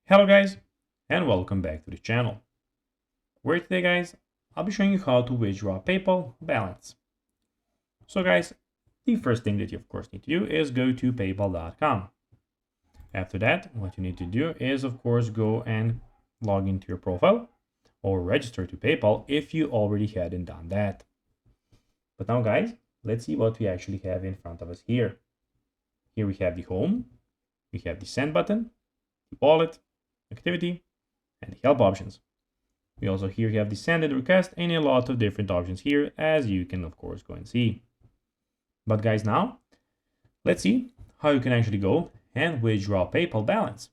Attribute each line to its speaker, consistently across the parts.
Speaker 1: Hello guys, and welcome back to the channel. Where today guys, I'll be showing you how to withdraw PayPal balance. So guys, the first thing that you of course need to do is go to paypal.com. After that, what you need to do is of course go and log into your profile or register to PayPal if you already hadn't done that. But now guys, let's see what we actually have in front of us here. Here we have the home, we have the send button, the wallet, activity, and the help options. We also here have the send and request and a lot of different options here, as you can of course go and see. But guys, now let's see how you can actually go and withdraw PayPal balance.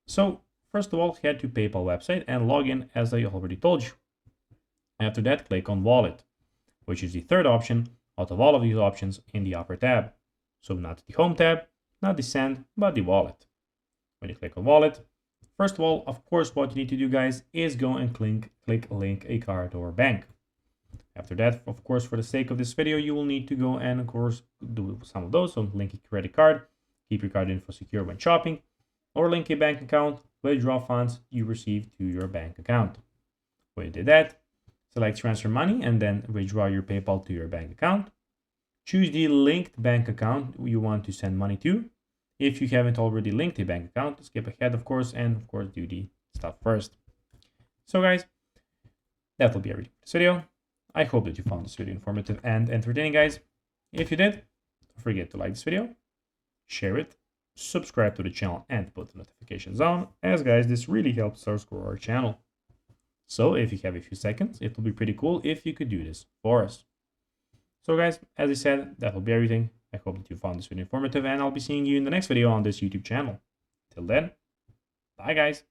Speaker 1: So first of all, head to PayPal website and log in as I already told you. After that, click on wallet, which is the third option out of all of these options in the upper tab. So not the home tab, not the send, but the wallet. When you click on wallet, first of all, of course, what you need to do, guys, is go and click link a card or bank. After that, of course, for the sake of this video, you will need to go and, of course, do some of those. So link a credit card, keep your card info secure when shopping, or link a bank account, withdraw funds you receive to your bank account. When you did that, select transfer money and then withdraw your PayPal to your bank account. Choose the linked bank account you want to send money to. If you haven't already linked a bank account, skip ahead, of course, and of course do the stuff first. So guys, that will be everything for this video. I hope that you found this video informative and entertaining, guys. If you did, don't forget to like this video, share it, subscribe to the channel, and put the notifications on, as guys, this really helps us grow our channel. So if you have a few seconds, it will be pretty cool if you could do this for us. So guys, as I said, that will be everything. I hope that you found this video informative, and I'll be seeing you in the next video on this YouTube channel. Till then, bye guys.